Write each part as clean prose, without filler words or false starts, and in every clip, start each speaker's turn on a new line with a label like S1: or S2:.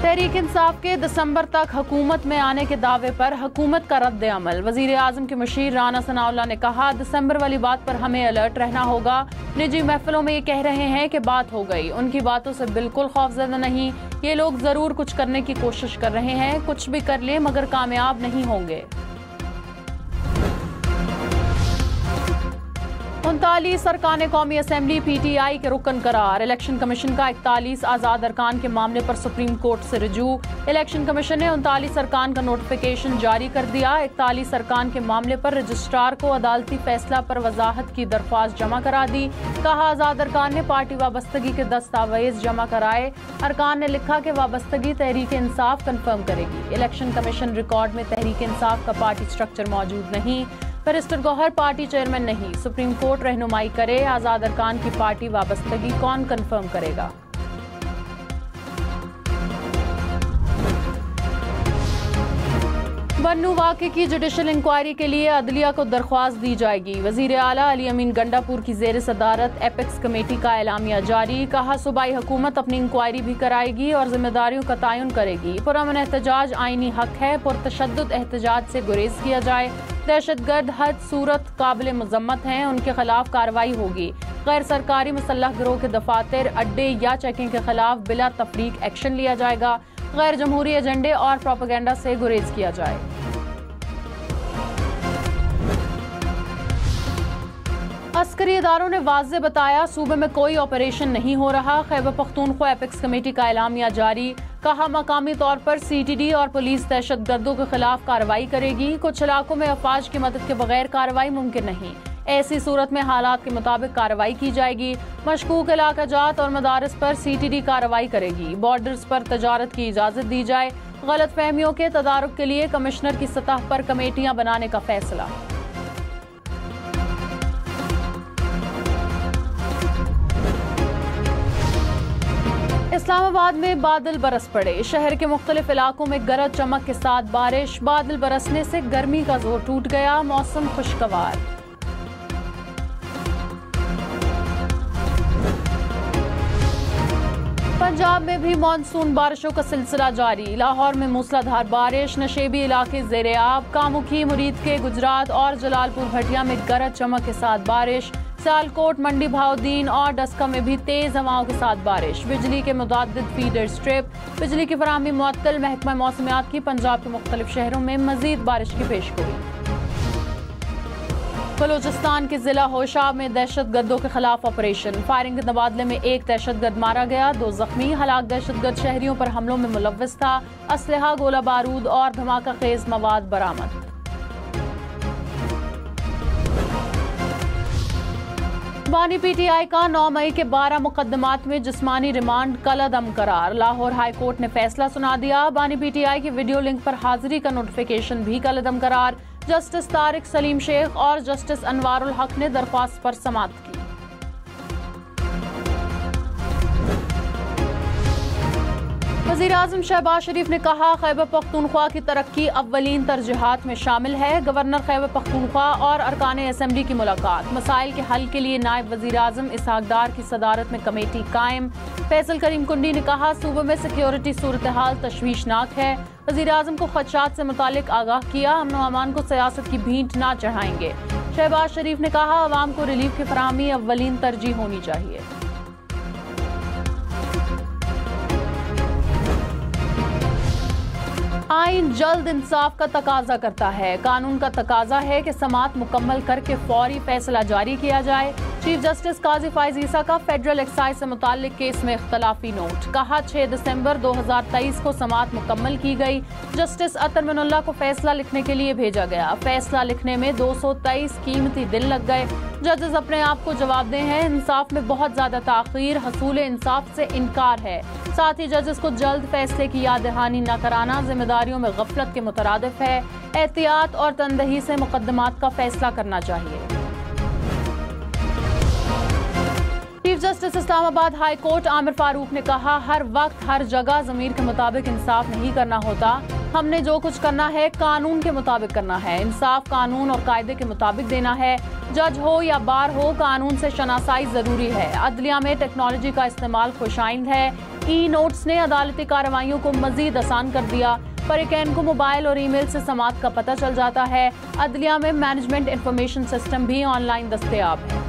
S1: तहरीक इंसाफ के दिसंबर तक हुकूमत में आने के दावे पर हुकूमत का रद्द अमल। वजीर आजम के मुशीर राना सनाउल्लाह ने कहा, दिसंबर वाली बात पर हमें अलर्ट रहना होगा। निजी महफिलों में ये कह रहे हैं कि बात हो गई, उनकी बातों से बिल्कुल खौफजदा नहीं। ये लोग जरूर कुछ करने की कोशिश कर रहे हैं, कुछ भी कर ले मगर कामयाब नहीं होंगे। 39 अरकान कौमी असम्बली PTI के रुकन करार। इलेक्शन कमीशन का 41 आज़ाद अरकान के मामले पर सुप्रीम कोर्ट से रुजू। इलेक्शन कमीशन ने 39 अरकान का नोटिफिकेशन जारी कर दिया। 41 अरकान के मामले पर रजिस्ट्रार को अदालती फैसला पर वजाहत की दरख्वास्त जमा करा दी। कहा, आज़ाद अरकान ने पार्टी वाबस्तगी के दस्तावेज जमा कराए। अरकान ने लिखा कि वाबस्तगी तहरीक इंसाफ कन्फर्म करेगी। इलेक्शन कमीशन रिकॉर्ड में तहरीक इंसाफ का पार्टी स्ट्रक्चर मौजूद नहीं। बैरिस्टर गौहर पार्टी चेयरमैन नहीं। सुप्रीम कोर्ट रहनुमाई करे, आज़ाद अरकान की पार्टी वाबस्तगी कौन कन्फर्म करेगा। बन्नू वाक़े की जुडिशल इंक्वायरी के लिए अदलिया को दरख्वास्त दी जाएगी। वजीर आला अली अमीन गंडापुर की जेर सदारत एपेक्स कमेटी का एलामिया जारी। कहा, सूबाई हुकूमत अपनी इंक्वायरी भी कराएगी और जिम्मेदारियों का तयन करेगी। पुरअमन एहतजाज आईनी हक है, पुरतशद्दुद एहतजाज से गुरेज किया जाए। दहशतगर्द हद सूरत काबिल मजम्मत हैं, उनके खिलाफ कार्रवाई होगी। गैर सरकारी मुसल्लह गिरोह के दफातर, अड्डे या चेकिंग के खिलाफ बिला तफरीक एक्शन लिया जाएगा। गैर जमहूरी एजेंडे और प्रोपेगेंडा से गुरेज किया जाए। अस्करी इदारों ने वाज़े बताया, सूबे में कोई ऑपरेशन नहीं हो रहा। खैबर पख्तूनख्वा एपेक्स कमेटी का एलामिया जारी। कहा, मकामी तौर पर CTD और पुलिस दहशतगर्दों के खिलाफ कार्रवाई करेगी। कुछ इलाकों में अफवाज की मदद के बगैर कार्रवाई मुमकिन नहीं। ऐसी सूरत में हालात के मुताबिक कार्रवाई की जाएगी। मशकूक इलाका जात और मदारस पर CTD कार्रवाई करेगी। बॉर्डर्स पर तजारत की इजाजत दी जाए। गलत फहमियों के तदारुक के लिए कमिश्नर की सतह पर कमेटियां बनाने का फैसला। इस्लामाबाद में बादल बरस पड़े। शहर के मुख्तलिफ इलाकों में गरज चमक के साथ बारिश। बादल बरसने से गर्मी का जोर टूट गया। मौसम खुशगवार। पंजाब में भी मानसून बारिशों का सिलसिला जारी। लाहौर में मूसलाधार बारिश। नशेबी इलाके ज़ेरे-आब। कामुखी, मुरीद के, गुजरात और जलालपुर भटिया में गरज चमक के साथ बारिश। सियालकोट, मंडी बहाउद्दीन और डस्का में भी तेज हवाओं के साथ बारिश। बिजली के मुतअद्दिद फीडर स्ट्रिप। बिजली की फराहमी मुअत्तल। महकमा मौसमियात की पंजाब के मुख्तलिफ शहरों में मजीद बारिश की पेशगोई। बलूचिस्तान के जिला होशाब में दहशतगर्दों के खिलाफ ऑपरेशन। फायरिंग के तबादले में एक दहशतगर्द मारा गया, 2 जख्मी। हलाक दहशतगर्द शहरियों पर हमलों में मुलव्वस था। असलहा, गोला बारूद और धमाका खेज मवाद बरामद। बानी PTI का 9 मई के 12 मुकदमात में जिस्मानी रिमांड कलअदम करार। लाहौर हाई कोर्ट ने फैसला सुना दिया। बानी PTI की वीडियो लिंक पर हाजिरी का नोटिफिकेशन भी कलअदम करार। जस्टिस तारिक सलीम शेख और जस्टिस अनवारुल हक ने दरख्वास्त पर समाअत की। वज़ीर आज़म शहबाज शरीफ ने कहा, खैबर पख्तूनख्वा की तरक्की अव्वलीन तरजीहात में शामिल है। गवर्नर खैबर पख्तूनख्वा और अरकान असम्बली की मुलाकात। मसाइल के हल के लिए नायब वज़ीर आज़म इसहाक डार की सदारत में कमेटी कायम। फैसल करीम कुंडी ने कहा, सूबे में सिक्योरिटी सूरत हाल तशवीशनाक है। वज़ीर आज़म को खदशात से मुतालिक आगाह किया। अमन व अमान को सियासत की भींट ना चढ़ाएंगे। शहबाज शरीफ ने कहा, अवाम को रिलीफ की फराहमी अव्वलीन तरजीह होनी चाहिए। आइन जल्द इंसाफ का तकाजा करता है। कानून का तकाजा है कि समाअत मुकम्मल करके फौरी फैसला जारी किया जाए। चीफ जस्टिस काजी फाइज ईसा का फेडरल एक्साइज से मुताल्लिक केस में इख्तलाफी नोट। कहा, 6 दिसंबर 2023 को समाअत मुकम्मल की गई। जस्टिस अतर मिनुल्लाह को फैसला लिखने के लिए भेजा गया। फैसला लिखने में 223 कीमती दिन लग गए। जजेस अपने आप को जवाब दे हैं। इंसाफ में बहुत ज्यादा ताखीर, हसूल इंसाफ से इनकार है। साथ ही जजेस को जल्द फैसले की याद दहानी न कराना जिम्मेदारियों में गफलत के मुतरादिफ है। एहतियात और तनदही से मुकदमात का फैसला करना चाहिए। Chief justice Islamabad high court Aamir Farooq ने कहा, हर वक्त हर जगह ज़मीर के मुताबिक इंसाफ नहीं करना होता। हमने जो कुछ करना है कानून के मुताबिक करना है। इंसाफ कानून और कायदे के मुताबिक देना है। जज हो या बार हो, कानून से शनासाई जरूरी है। अदलिया में टेक्नोलॉजी का इस्तेमाल खुशाइंद है। ई नोट्स ने अदालती कार्रवाइयों को मजीद आसान कर दिया। परिकैन को मोबाइल और ईमेल से समात का पता चल जाता है। अदलिया में मैनेजमेंट इंफॉर्मेशन सिस्टम भी ऑनलाइन दस्तयाब है।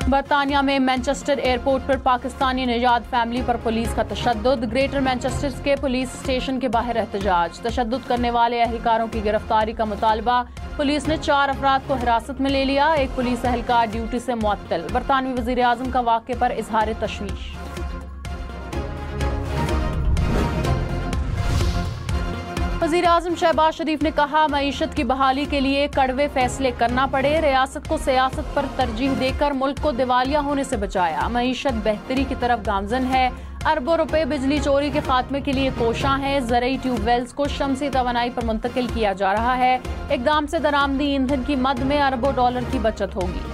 S1: बरतानिया में मैनचेस्टर एयरपोर्ट पर पाकिस्तानी निजात फैमिली पर पुलिस का तशद्दुद। ग्रेटर मैनचेस्टर के पुलिस स्टेशन के बाहर एहतजाज। तशद्दुद करने वाले अहलकारों की गिरफ्तारी का मुतालबा। पुलिस ने 4 अफराद को हिरासत में ले लिया। एक पुलिस अहलकार ड्यूटी से मुअत्तल। बरतानवी वजीर आजम का वाक़े पर इजहार तशवीश। वज़ीर आज़म शहबाज शरीफ ने कहा, मईशत की बहाली के लिए कड़वे फैसले करना पड़े। रियासत को सियासत पर तरजीह देकर मुल्क को दिवालिया होने से बचाया। मईशत बेहतरी की तरफ गामजन है। अरबों रुपए बिजली चोरी के खात्मे के लिए कोशां है। ज़रई ट्यूबवेल्स को शमसी तवानाई पर मुंतकिल किया जा रहा है। इक़दाम से दरामदी ईंधन की मद में अरबों डॉलर की बचत होगी।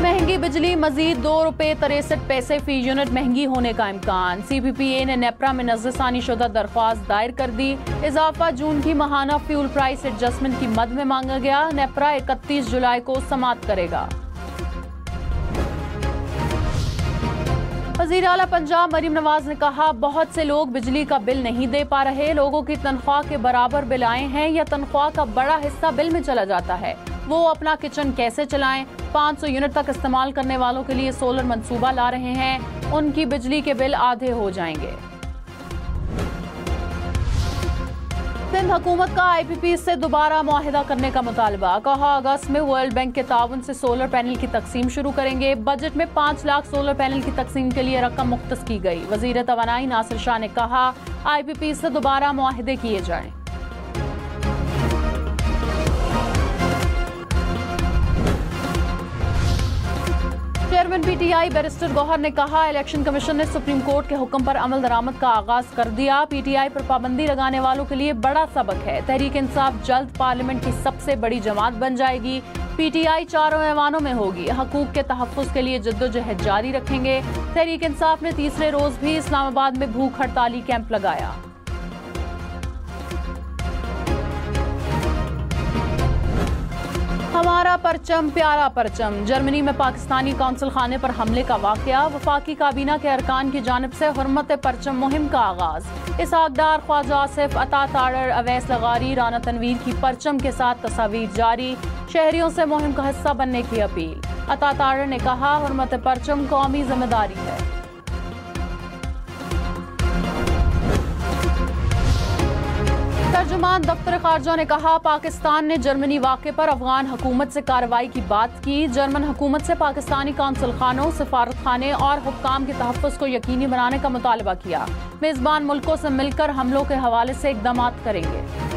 S1: महंगी बिजली मजीद ₹2.63 फी यूनिट महंगी होने का इम्कान। CPPA ने नेपरा में नज़रसानी शुदा दरख्वास्त दायर कर दी। इजाफा जून की माहाना फ्यूल प्राइस एडजस्टमेंट की मद में मांगा गया। नेपरा 31 जुलाई को समाप्त करेगा। वज़ीर आला पंजाब मरीम नवाज ने कहा, बहुत से लोग बिजली का बिल नहीं दे पा रहे। लोगों की तनख्वाह के बराबर बिल आए हैं या तनख्वाह का बड़ा हिस्सा बिल में चला जाता है। वो अपना किचन कैसे चलाएं? 500 यूनिट तक इस्तेमाल करने वालों के लिए सोलर मंसूबा ला रहे हैं। उनकी बिजली के बिल आधे हो जाएंगे। सिंध हुकूमत का IPP से दोबारा मुआहिदा करने का मुतालबा। कहा, अगस्त में वर्ल्ड बैंक के ताउन से सोलर पैनल की तकसीम शुरू करेंगे। बजट में 5 लाख सोलर पैनल की तकसीम के लिए रकम मुख्तस की गई। वजीर तवानाई नासिर शाह ने कहा, IPP से दोबारा मुआहिदे किए जाएं। चेयरमैन PTI बैरिस्टर गौहर ने कहा, इलेक्शन कमीशन ने सुप्रीम कोर्ट के हुक्म पर अमल दरामद का आगाज कर दिया। PTI पर पाबंदी लगाने वालों के लिए बड़ा सबक है। तहरीक इंसाफ जल्द पार्लियामेंट की सबसे बड़ी जमात बन जाएगी। PTI 4 ऐवानों में होगी। हकूक के तहफ़्फ़ुज़ के लिए जद्दोजहद जारी रखेंगे। तहरीक इंसाफ ने तीसरे रोज भी इस्लामाबाद में भूख हड़ताली कैंप लगाया। हमारा परचम प्यारा परचम। जर्मनी में पाकिस्तानी कौंसल खाने पर हमले का वाकया। वफाकी काबीना के अरकान की जानिब से हुर्मत परचम मुहिम का आगाज। इसहाक डार, ख्वाजा आसिफ, अता तारर, अवैस लगारी, राना तनवीर की परचम के साथ तस्वीर जारी। शहरियों से मुहिम का हिस्सा बनने की अपील। अता तारर ने कहा, हुर्मत परचम कौमी जिम्मेदारी है। तर्जुमान दफ्तर खारजा ने कहा, पाकिस्तान ने जर्मनी वाक़े पर अफगान हुकूमत से कार्रवाई की बात की। जर्मन हुकूमत से पाकिस्तानी कौंसल खानों, सफारत खाने और हुक्काम के तहफ़्फ़ुज़ को यकीनी बनाने का मुतालबा किया। मेज़बान मुल्कों से मिलकर हमलों के हवाले से इक़दामात करेंगे।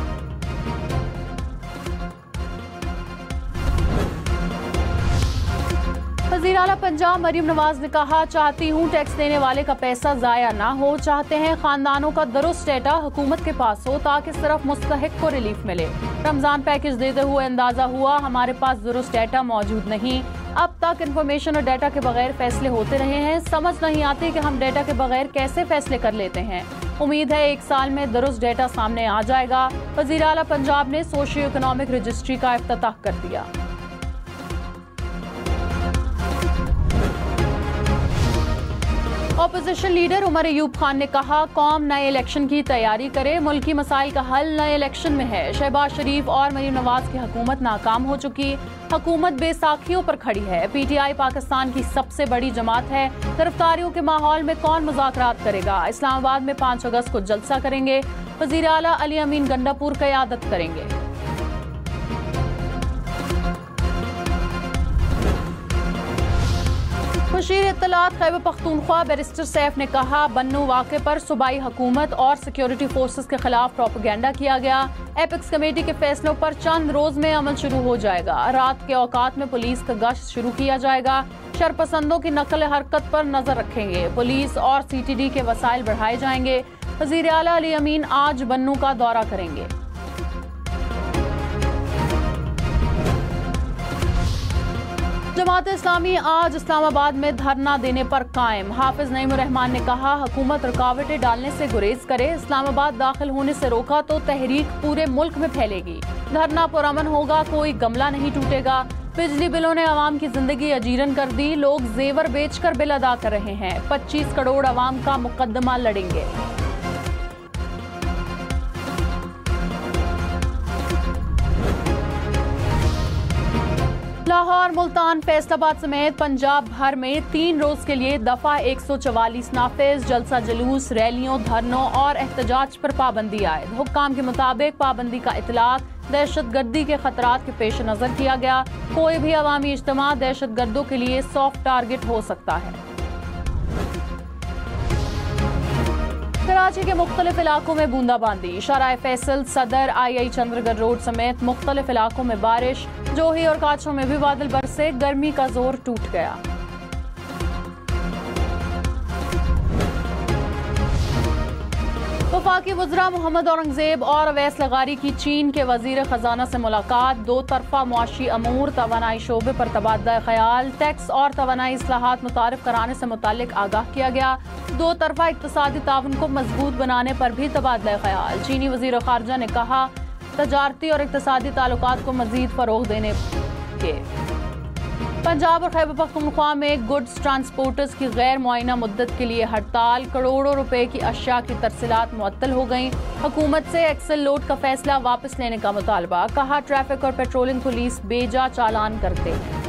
S1: वज़ीर आला पंजाब मरीम नवाज ने कहा, चाहती हूँ टैक्स देने वाले का पैसा ज़ाया ना हो। चाहते हैं खानदानों का दुरुस्त डेटा हुकूमत के पास हो ताकि सिर्फ मुस्तहिक को रिलीफ मिले। रमजान पैकेज देते हुए अंदाजा हुआ हमारे पास दुरुस्त डेटा मौजूद नहीं। अब तक इंफॉर्मेशन और डेटा के बगैर फैसले होते रहे हैं। समझ नहीं आती कि हम डेटा के बगैर कैसे फैसले कर लेते हैं। उम्मीद है 1 साल में दुरुस्त डेटा सामने आ जाएगा। वज़ीर आला पंजाब ने सोशियो इकोनॉमिक रजिस्ट्री का इफ्तिताह कर दिया। ऑपोजिशन लीडर उमर अयूब खान ने कहा, कौम नए इलेक्शन की तैयारी करे। मुल्की मसाइल का हल नए इलेक्शन में है। शहबाज शरीफ और मरीम नवाज की हुकूमत नाकाम हो चुकी। हुकूमत बेसाखियों पर खड़ी है। PTI पाकिस्तान की सबसे बड़ी जमात है। गिरफ्तारियों के माहौल में कौन मुज़ाकरात करेगा। इस्लामाबाद में 5 अगस्त को जलसा करेंगे। वज़ीर आला अली अमीन गंडापुर क़यादत करेंगे। मुशीर इत्तलात खैबर पख्तूनख्वा बैरिस्टर सैफ ने कहा, बन्नू वाक़े पर सूबाई हुकूमत और सिक्योरिटी फोर्सेस के खिलाफ प्रोपेगेंडा किया गया। एपेक्स कमेटी के फैसलों पर चंद रोज में अमल शुरू हो जाएगा। रात के औकात में पुलिस का गश्त शुरू किया जाएगा। शरपसंदों की नकल हरकत पर नजर रखेंगे। पुलिस और CTD के वसाइल बढ़ाए जाएंगे। वज़ीर आला अली अमीन आज बन्नू का दौरा करेंगे। जमात इस्लामी आज इस्लामाबाद में धरना देने पर कायम। हाफिज नईमुर रहमान ने कहा, हुकूमत रुकावटें डालने से गुरेज करे, इस्लामाबाद दाखिल होने से रोका तो तहरीक पूरे मुल्क में फैलेगी। धरना पुरअमन होगा, कोई गमला नहीं टूटेगा। बिजली बिलों ने आवाम की जिंदगी अजीरन कर दी, लोग जेवर बेचकर बिल अदा कर रहे हैं। 25 करोड़ आवाम का मुकदमा लड़ेंगे। लाहौर, मुल्तान, फैसलाबाद समेत पंजाब भर में 3 रोज के लिए दफा 144 नाफिज। जलसा जुलूस, रैलियों, धरनों और एहतजाज पर पाबंदी आयद। हुक्काम के मुताबिक पाबंदी का इतलाक दहशतगर्दी के खतरात के पेश नजर किया गया। कोई भी अवामी इज्तिमा दहशतगर्दों के लिए सॉफ्ट टारगेट हो सकता है। कराची के मुख्तलिफ इलाकों में बूंदाबांदी। शाराए फैसल, सदर, आई चंद्रगढ़ रोड समेत मुख्तलिफ इलाकों में बारिश। जोही और काचों में भी बादल बरसे, गर्मी का जोर टूट गया। वफाकी वज़रा मोहम्मद औरंगजेब और अवैस लगारी की चीन के वजीर खजाना से मुलाकात। 2 तरफा मुआशी अमूर, तवानाई शोबे पर तबादला ख्याल, टैक्स और तवानाई इस्लाहात मुतारिफ कराने से मुतालिक आगाह किया गया। 2 तरफा इक्तसादी ताउन को मजबूत बनाने पर भी तबादला ख्याल। चीनी वजीर खारजा ने कहा, तजारती और इक्तसादी ताल्लुकात को मजीद फरोग देने के। पंजाब और खैबर पख्तूनख्वा में गुड्स ट्रांसपोर्टर्स की गैर मुआयना मुद्दत के लिए हड़ताल। करोड़ों रुपए की अशिया की तरसीलात मुअत्तल हो गईं। हुकूमत से एक्सल लोड का फैसला वापस लेने का मुतालबा। कहा, ट्रैफिक और पेट्रोलिंग पुलिस बेजा चालान करते हैं।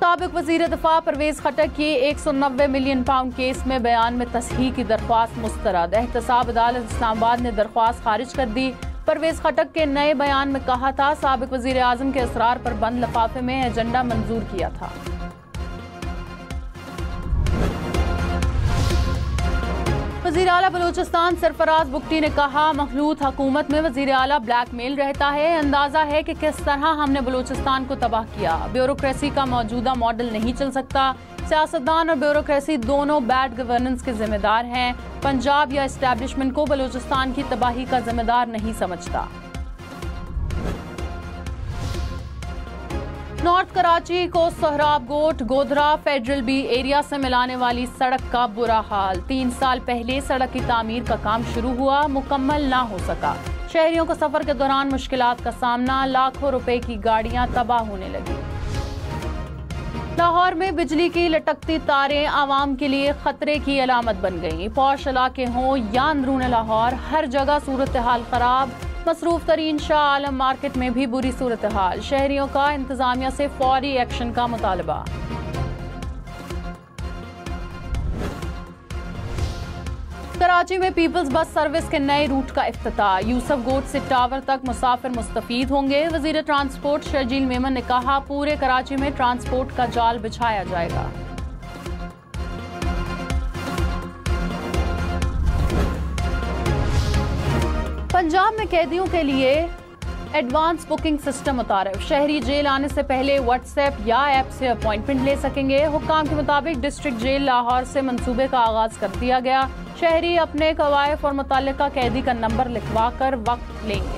S1: साबिक वजीर दिफा परवेज खटक की 190 मिलियन पाउंड केस में बयान में तस्हीह की दरख्वास्त मुस्तरद। एहतसाब अदालत इस्लामाबाद ने दरख्वास्त खारिज कर दी। परवेज खटक के नए बयान में कहा था, साबिक वजीर आजम के इसरार पर बंद लिफाफे में एजेंडा मंजूर किया था। वजीर आला बलूचिस्तान सरफराज बुगटी ने कहा, मखलूत हुकूमत में वजीर आला ब्लैकमेल रहता है। अंदाजा है कि किस तरह हमने बलूचिस्तान को तबाह किया। ब्यूरोक्रेसी का मौजूदा मॉडल नहीं चल सकता। सियासतदान और ब्यूरोक्रेसी दोनों बैड गवर्नेंस के जिम्मेदार हैं। पंजाब या एस्टैब्लिशमेंट को बलूचिस्तान की तबाही का जिम्मेदार नहीं समझता। नॉर्थ कराची को सोहराबकोट, गोधरा, फेडरल बी एरिया से मिलाने वाली सड़क का बुरा हाल। 3 साल पहले सड़क की तामीर का काम शुरू हुआ, मुकम्मल ना हो सका। शहरियों को सफर के दौरान मुश्किलात का सामना, लाखों रुपए की गाड़ियां तबाह होने लगी। लाहौर में बिजली की लटकती तारें आवाम के लिए खतरे की अलामत बन गईं। पौश इलाके हों या अंदरून लाहौर, हर जगह सूरत हाल खराब। मसरूफ तरीन शाह आलम मार्केट में भी बुरी सूरत हाल। शहरियों का इंतजामिया से फौरी एक्शन का मुतालबा। कराची में पीपल्स बस सर्विस के नए रूट का इफ्तिताह। यूसुफ गोट से टावर तक मुसाफिर मुस्तफीद होंगे। वजीर ट्रांसपोर्ट शर्जील मेमन ने कहा, पूरे कराची में ट्रांसपोर्ट का जाल बिछाया जाएगा। पंजाब में कैदियों के लिए एडवांस बुकिंग सिस्टम मुतारिफ। शहरी जेल आने से पहले व्हाट्सएप या ऐप से अपॉइंटमेंट ले सकेंगे। हुक्काम के मुताबिक डिस्ट्रिक्ट जेल लाहौर से मंसूबे का आगाज कर दिया गया। शहरी अपने कवायफ और मुतल्लिका कैदी का नंबर लिखवा कर वक्त लेंगे।